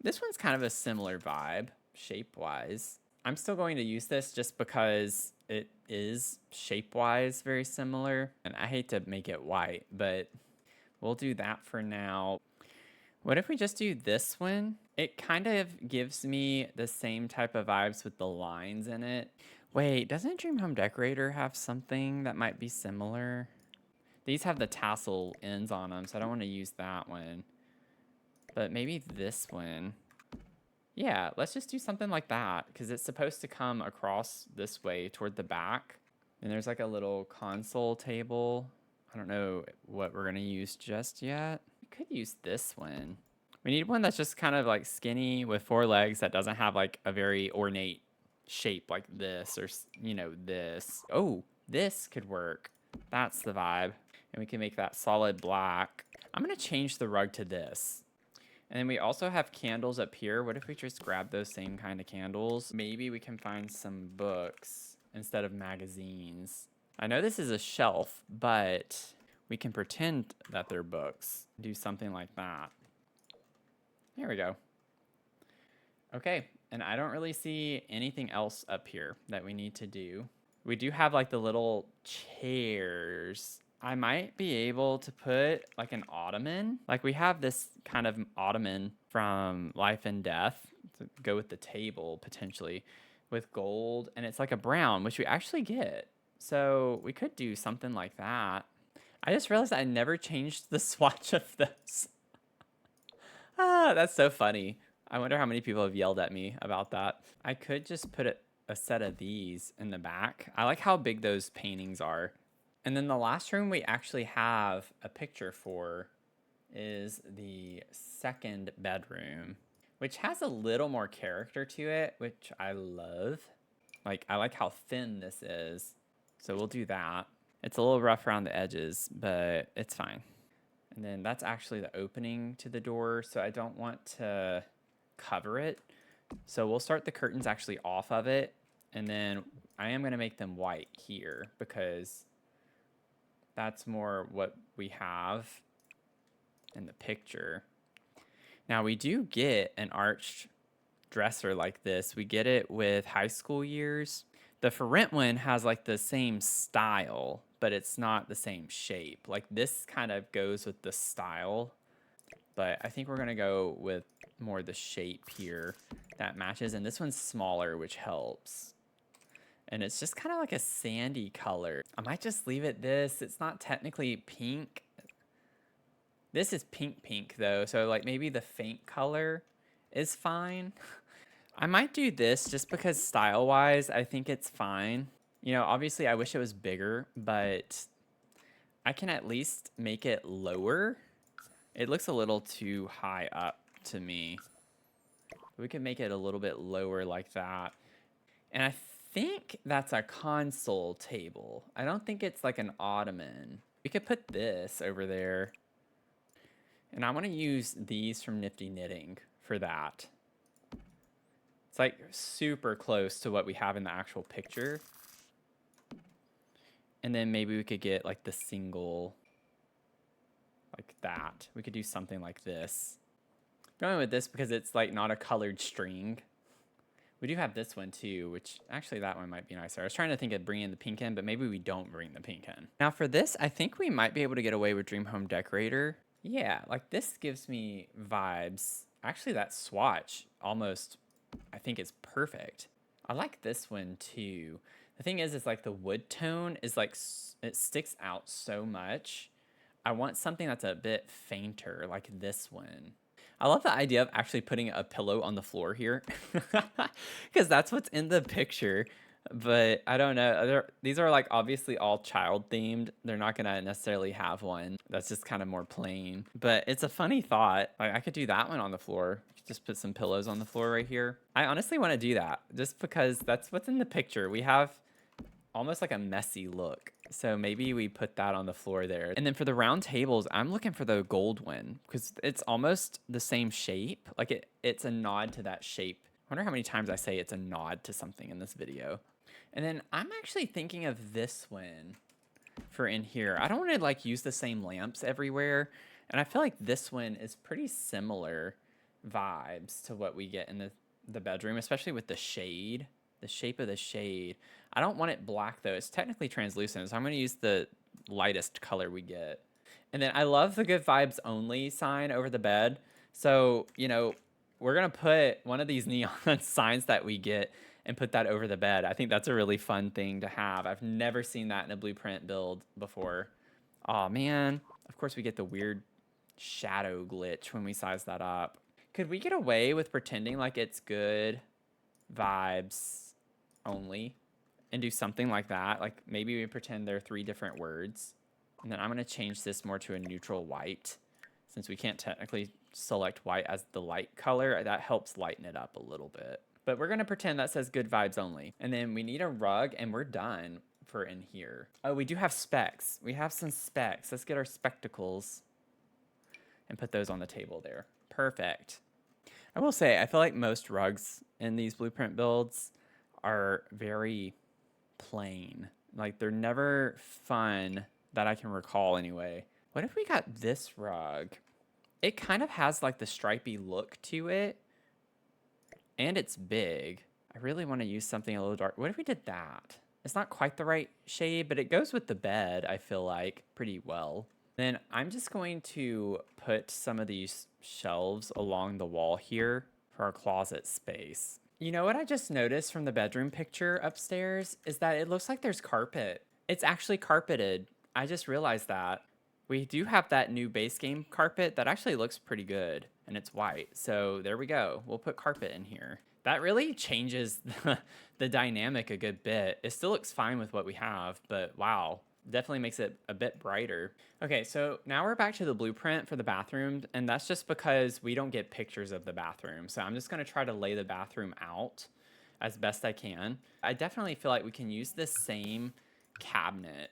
This one's kind of a similar vibe, shape-wise. I'm still going to use this just because it is shape-wise very similar. And I hate to make it white, but we'll do that for now. What if we just do this one? It kind of gives me the same type of vibes with the lines in it. Wait, doesn't Dream Home Decorator have something that might be similar? These have the tassel ends on them, so I don't want to use that one. But maybe this one. Yeah, let's just do something like that because it's supposed to come across this way toward the back. And there's like a little console table. I don't know what we're going to use just yet. We could use this one. We need one that's just kind of like skinny with 4 legs that doesn't have like a very ornate shape like this or, you know, this. Oh, this could work. That's the vibe. And we can make that solid black. I'm going to change the rug to this. And then we also have candles up here. What if we just grab those same kind of candles? Maybe we can find some books instead of magazines. I know this is a shelf, but we can pretend that they're books. Do something like that. There we go. Okay, and I don't really see anything else up here that we need to do. We do have like the little chairs. I might be able to put like an ottoman. Like we have this kind of ottoman from Life and Death to go with the table potentially with gold. And it's like a brown, which we actually get. So we could do something like that. I just realized I never changed the swatch of those. Ah, that's so funny. I wonder how many people have yelled at me about that. I could just put a set of these in the back. I like how big those paintings are. And then the last room we actually have a picture for is the second bedroom, which has a little more character to it, which I love. Like, I like how thin this is. So we'll do that. It's a little rough around the edges, but it's fine. And then that's actually the opening to the door, so I don't want to cover it. So we'll start the curtains actually off of it, and then I am going to make them white here because that's more what we have in the picture. Now we do get an arched dresser like this. We get it with high school years. The for rent one has like the same style, but it's not the same shape. Like this kind of goes with the style, but I think we're gonna go with more the shape here that matches. And this one's smaller, which helps. And it's just kind of like a sandy color. I might just leave it this. It's not technically pink. This is pink though, so like maybe the faint color is fine. I might do this just because style-wise, I think it's fine. You know, obviously I wish it was bigger, but I can at least make it lower. It looks a little too high up to me. We can make it a little bit lower like that. And I think that's a console table. I don't think it's like an ottoman. We could put this over there. And I want to use these from Nifty Knitting for that. It's like super close to what we have in the actual picture. And then maybe we could get like the single, like that. We could do something like this. Going with this because it's like not a colored string. We do have this one too, which actually that one might be nicer. I was trying to think of bringing the pink in, but maybe we don't bring the pink in. Now for this, I think we might be able to get away with Dream Home Decorator. Yeah, like this gives me vibes. Actually, that swatch almost, I think it's perfect. I like this one too. The thing is like the wood tone is like, it sticks out so much. I want something that's a bit fainter, like this one. I love the idea of actually putting a pillow on the floor here because that's what's in the picture. But I don't know. These are like obviously all child themed. They're not going to necessarily have one that's just kind of more plain. But it's a funny thought. Like I could do that one on the floor. Just put some pillows on the floor right here. I honestly want to do that just because that's what's in the picture. We have almost like a messy look. So maybe we put that on the floor there. And then for the round tables, I'm looking for the gold one because it's almost the same shape. Like it's a nod to that shape. I wonder how many times I say it's a nod to something in this video. And then I'm actually thinking of this one for in here. I don't want to like use the same lamps everywhere. And I feel like this one is pretty similar vibes to what we get in the bedroom, especially with the shade, the shape of the shade. I don't want it black though. It's technically translucent, so I'm going to use the lightest color we get. And then I love the good vibes only sign over the bed. So, you know, we're going to put one of these neon signs that we get and put that over the bed. I think that's a really fun thing to have. I've never seen that in a blueprint build before. Oh man, of course we get the weird shadow glitch when we size that up. Could we get away with pretending like it's good vibes only and do something like that? Like maybe we pretend there are 3 different words. And then I'm going to change this more to a neutral white since we can't technically select white as the light color. That helps lighten it up a little bit. But we're going to pretend that says good vibes only. And then we need a rug and we're done for in here. Oh, we do have specs. We have some specs. Let's get our spectacles and put those on the table there. Perfect. I will say, I feel like most rugs in these blueprint builds are very plain. Like they're never fun that I can recall anyway. What if we got this rug? It kind of has like the stripy look to it. And it's big. I really want to use something a little dark. What if we did that? It's not quite the right shade, but it goes with the bed, I feel like, pretty well. Then I'm just going to put some of these shelves along the wall here for our closet space. You know what I just noticed from the bedroom picture upstairs is that it looks like there's carpet. It's actually carpeted. I just realized that. We do have that new base game carpet that actually looks pretty good. and it's white. So there we go. We'll put carpet in here. That really changes the dynamic a good bit. It still looks fine with what we have, but wow, definitely makes it a bit brighter. Okay, so now we're back to the blueprint for the bathroom, and that's just because we don't get pictures of the bathroom. So I'm just gonna try to lay the bathroom out as best I can. I definitely feel like we can use this same cabinet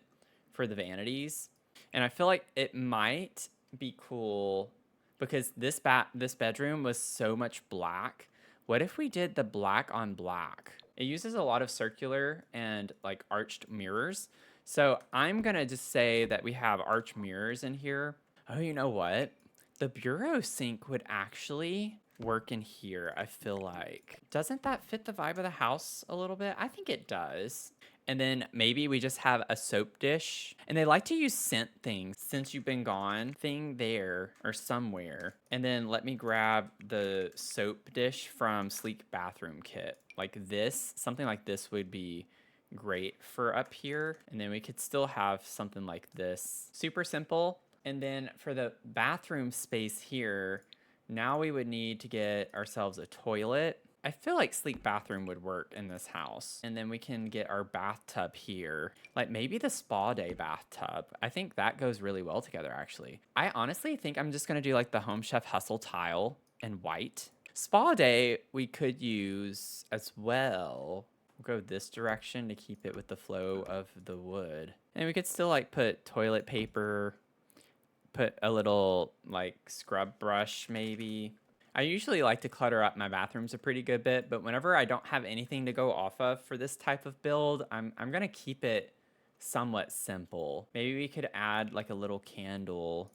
for the vanities, and I feel like it might be cool because this bedroom was so much black. What if we did the black on black? It uses a lot of circular and like arched mirrors. So I'm gonna just say that we have arch mirrors in here. Oh, you know what? The bureau sink would actually work in here, I feel like. Doesn't that fit the vibe of the house a little bit? I think it does. And then maybe we just have a soap dish. And they like to use scent things, since you've been gone thing there or somewhere. And then let me grab the soap dish from Sleek Bathroom Kit. Like this, something like this would be great for up here. And then we could still have something like this. Super simple. And then for the bathroom space here, now we would need to get ourselves a toilet. I feel like Sleek Bathroom would work in this house. And then we can get our bathtub here. Like maybe the spa day bathtub. I think that goes really well together, actually. I honestly think I'm just gonna do like the Home Chef Hustle tile in white. Spa day we could use as well. We'll go this direction to keep it with the flow of the wood. And we could still like put toilet paper, put a little like scrub brush maybe. I usually like to clutter up my bathrooms a pretty good bit, but whenever I don't have anything to go off of for this type of build, I'm gonna keep it somewhat simple. Maybe we could add like a little candle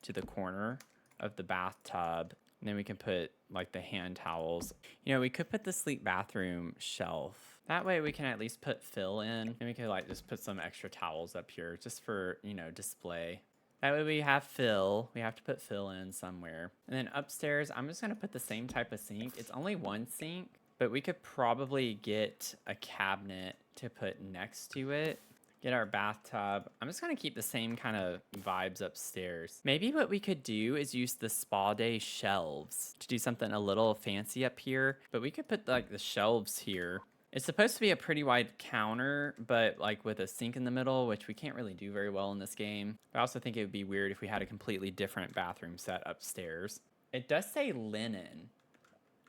to the corner of the bathtub. And then we can put like the hand towels. You know, we could put the Sleek Bathroom shelf. That way we can at least put fill in. And we could like just put some extra towels up here just for, you know, display. That way we have fill. We have to put fill in somewhere. And then upstairs, I'm just gonna put the same type of sink. It's only one sink, but we could probably get a cabinet to put next to it. Get our bathtub. I'm just gonna keep the same kind of vibes upstairs. Maybe what we could do is use the spa day shelves to do something a little fancy up here, but we could put like the shelves here. It's supposed to be a pretty wide counter, but like with a sink in the middle, which we can't really do very well in this game. I also think it would be weird if we had a completely different bathroom set upstairs. It does say linen,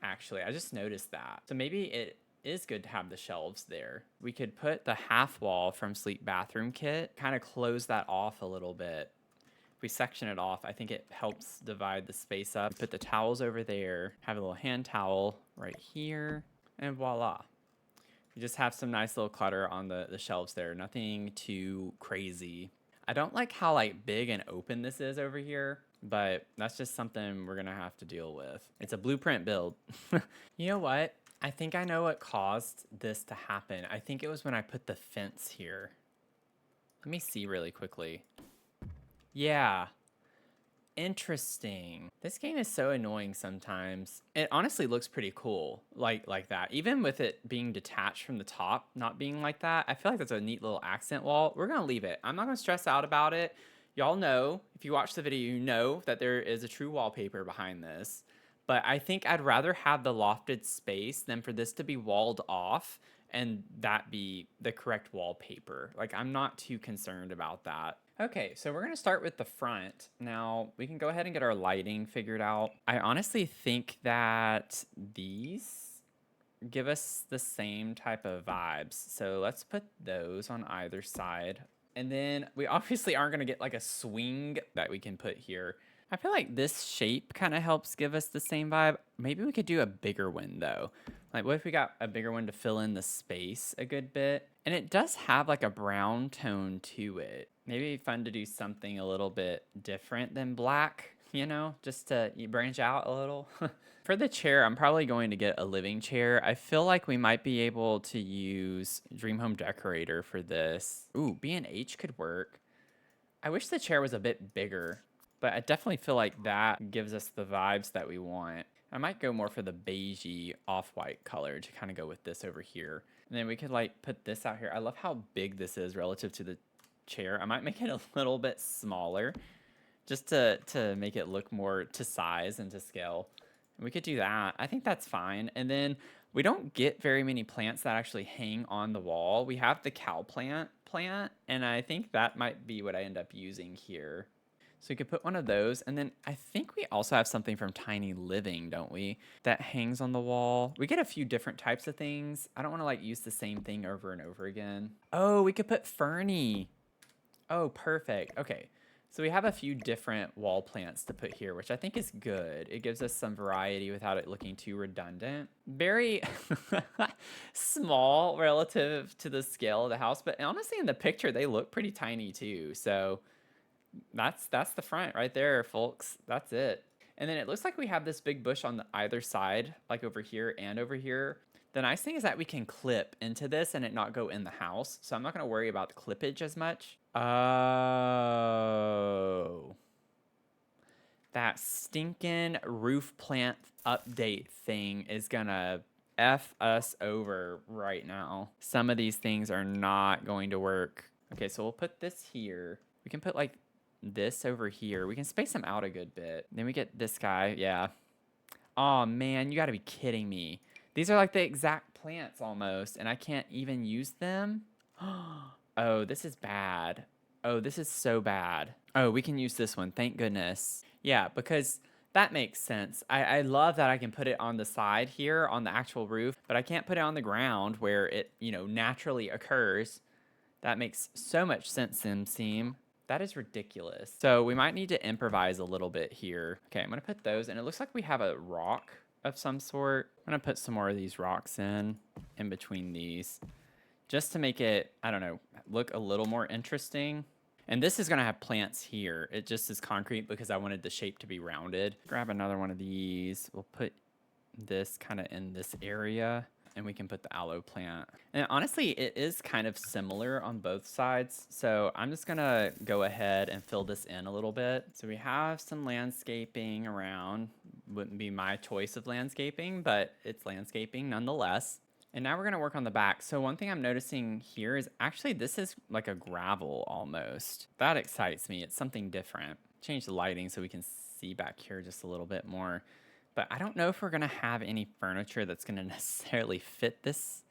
actually. I just noticed that. So maybe it is good to have the shelves there. We could put the half wall from Sleek Bathroom Kit, kind of close that off a little bit. If we section it off, I think it helps divide the space up. Put the towels over there, have a little hand towel right here, and voila. You just have some nice little clutter on the shelves there. Nothing too crazy. I don't like how like big and open this is over here, but that's just something we're gonna have to deal with. It's a blueprint build. You know what? I think I know what caused this to happen. I think it was when I put the fence here. Let me see really quickly. Yeah. Interesting. This game is so annoying sometimes. It honestly looks pretty cool, like that. Even with it being detached from the top, not being like that, I feel like that's a neat little accent wall. We're gonna leave it. I'm not gonna stress out about it. Y'all know, if you watch the video, you know that there is a true wallpaper behind this. But I think I'd rather have the lofted space than for this to be walled off and that be the correct wallpaper. Like, I'm not too concerned about that. Okay, so we're gonna start with the front. Now, we can go ahead and get our lighting figured out. I honestly think that these give us the same type of vibes. So let's put those on either side. And then we obviously aren't gonna get like a swing that we can put here. I feel like this shape kind of helps give us the same vibe. Maybe we could do a bigger one though. Like what if we got a bigger one to fill in the space a good bit? And it does have like a brown tone to it. Maybe it'd be fun to do something a little bit different than black, you know, just to branch out a little. For the chair, I'm probably going to get a living chair. I feel like we might be able to use Dream Home Decorator for this. Ooh, B&H could work. I wish the chair was a bit bigger, but I definitely feel like that gives us the vibes that we want. I might go more for the beigey off-white color to kind of go with this over here. And then we could like put this out here. I love how big this is relative to the chair. I might make it a little bit smaller just to make it look more to size and to scale. We could do that. I think that's fine. And then we don't get very many plants that actually hang on the wall. We have the cow plant, and I think that might be what I end up using here. So we could put one of those, and then I think we also have something from Tiny Living, don't we? That hangs on the wall. We get a few different types of things. I don't want to like use the same thing over and over again. Oh, we could put Fernie. Oh, perfect. Okay. So we have a few different wall plants to put here, which I think is good. It gives us some variety without it looking too redundant. Very small relative to the scale of the house, but honestly in the picture they look pretty tiny too. So that's the front right there, folks. That's it. And then it looks like we have this big bush on the either side, like over here and over here. The nice thing is that we can clip into this and it not go in the house. So I'm not going to worry about the clippage as much. Oh. That stinking roof plant update thing is going to F us over right now. Some of these things are not going to work. Okay, so we'll put this here. We can put like this over here. We can space them out a good bit. Then we get this guy. Yeah. Oh man, you got to be kidding me. These are like the exact plants almost, and I can't even use them. Oh, this is bad. Oh, this is so bad. Oh, we can use this one. Thank goodness. Yeah, because that makes sense. I love that I can put it on the side here on the actual roof, but I can't put it on the ground where it, naturally occurs. That makes so much sense, Seam. That is ridiculous. So we might need to improvise a little bit here. Okay, I'm gonna put those, and it looks like we have a rock of some sort. I'm gonna put some more of these rocks in between these, just to make it, I don't know, look a little more interesting. And this is gonna have plants here. It just is concrete because I wanted the shape to be rounded. Grab another one of these. We'll put this kind of in this area, and we can put the aloe plant. And honestly, it is kind of similar on both sides. So I'm just gonna go ahead and fill this in a little bit. So we have some landscaping around. Wouldn't be my choice of landscaping, but it's landscaping nonetheless. And now we're gonna work on the back. So one thing I'm noticing here is actually this is like a gravel almost. That excites me. It's something different. Change the lighting so we can see back here just a little bit more. But I don't know if we're gonna have any furniture that's gonna necessarily fit this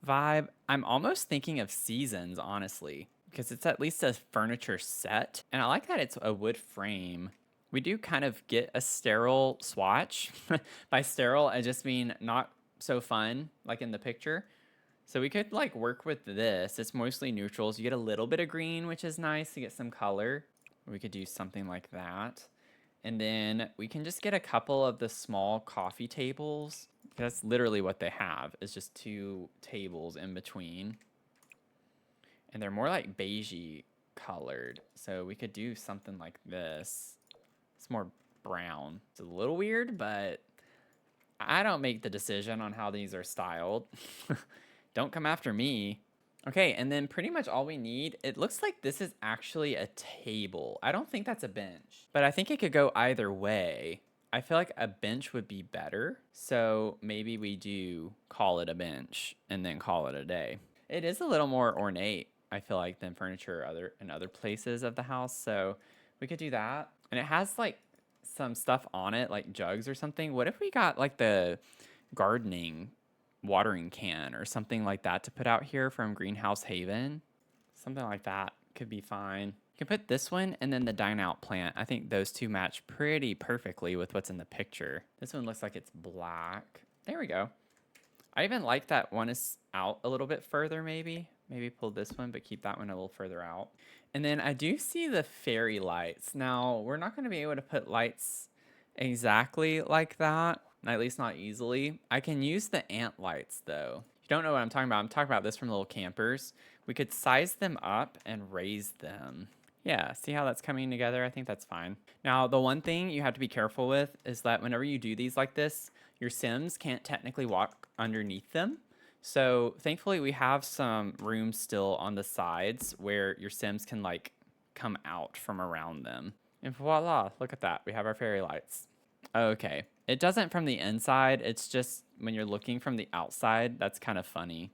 vibe. I'm almost thinking of Seasons, honestly, because it's at least a furniture set. And I like that it's a wood frame. We do kind of get a sterile swatch. By sterile, I just mean not so fun, like in the picture. So we could like work with this. It's mostly neutrals. You get a little bit of green, which is nice to get some color. We could do something like that. And then we can just get a couple of the small coffee tables. That's literally what they have, is just two tables in between. And they're more like beigey colored. So we could do something like this. It's more brown. It's a little weird, but I don't make the decision on how these are styled. Don't come after me. Okay, and then pretty much all we need, it looks like this is actually a table. I don't think that's a bench, but I think it could go either way. I feel like a bench would be better, so maybe we do call it a bench and then call it a day. It is a little more ornate, I feel like, than furniture in other places of the house, so we could do that. And it has like some stuff on it, like jugs or something. What if we got like the gardening watering can or something like that to put out here from Greenhouse Haven? Something like that could be fine. You can put this one and then the dine out plant. I think those two match pretty perfectly with what's in the picture. This one looks like it's black. There we go. I even like that one is out a little bit further, maybe. Maybe pull this one, but keep that one a little further out. And then I do see the fairy lights. Now, we're not going to be able to put lights exactly like that, at least not easily. I can use the ant lights, though. If you don't know what I'm talking about, I'm talking about this from little campers. We could size them up and raise them. Yeah, see how that's coming together? I think that's fine. Now, the one thing you have to be careful with is that whenever you do these like this, your Sims can't technically walk underneath them. So thankfully we have some room still on the sides where your Sims can like come out from around them. And voila, look at that. We have our fairy lights. Okay. It doesn't from the inside. It's just when you're looking from the outside, that's kind of funny.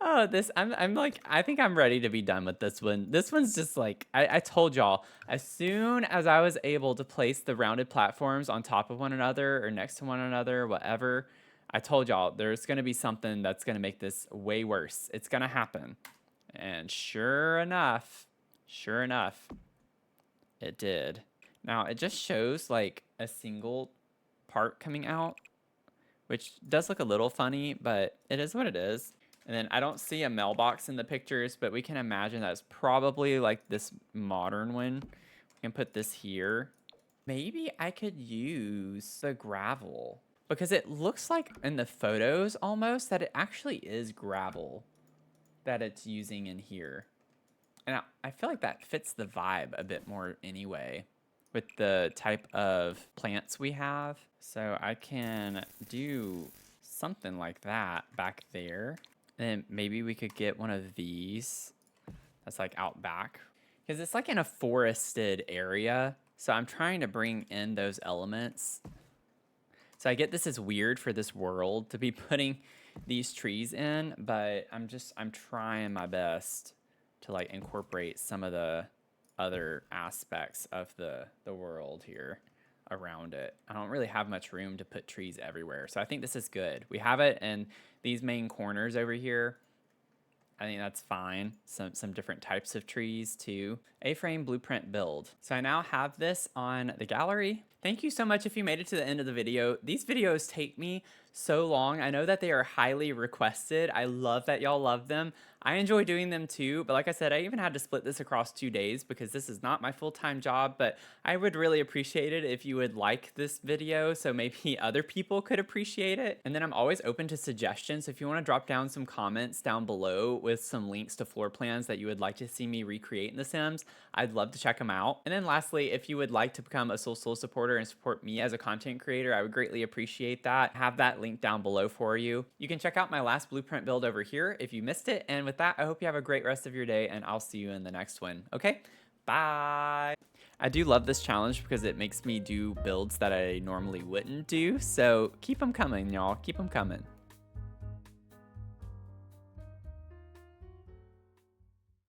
Oh, I'm like, I think I'm ready to be done with this one. This one's just like, I told y'all, as soon as I was able to place the rounded platforms on top of one another or next to one another, whatever, I told y'all there's going to be something that's going to make this way worse. It's going to happen. And sure enough, it did. Now it just shows like a single part coming out, which does look a little funny, but it is what it is. And then I don't see a mailbox in the pictures, but we can imagine that's probably like this modern one. We can put this here. Maybe I could use the gravel because it looks like in the photos almost that it actually is gravel that it's using in here. And I feel like that fits the vibe a bit more anyway with the type of plants we have. So I can do something like that back there. And maybe we could get one of these that's like out back. Because it's like in a forested area. So I'm trying to bring in those elements. So I get this is weird for this world to be putting these trees in, but I'm trying my best to like incorporate some of the other aspects of the world here around it. I don't really have much room to put trees everywhere. So I think this is good. We have it in these main corners over here. I think that's fine. Some different types of trees too. A-frame blueprint build. So I now have this on the gallery. Thank you so much if you made it to the end of the video. These videos take me so long. I know that they are highly requested. I love that y'all love them. I enjoy doing them too, but like I said, I even had to split this across 2 days because this is not my full-time job, but I would really appreciate it if you would like this video so maybe other people could appreciate it. And then I'm always open to suggestions. If you want to drop down some comments down below with some links to floor plans that you would like to see me recreate in The Sims, I'd love to check them out. And then lastly, if you would like to become a Soul supporter and support me as a content creator, I would greatly appreciate that. I have that link down below for you. You can check out my last blueprint build over here if you missed it. And with that, I hope you have a great rest of your day and I'll see you in the next one. Okay, bye. I do love this challenge because it makes me do builds that I normally wouldn't do. So keep them coming, y'all. Keep them coming.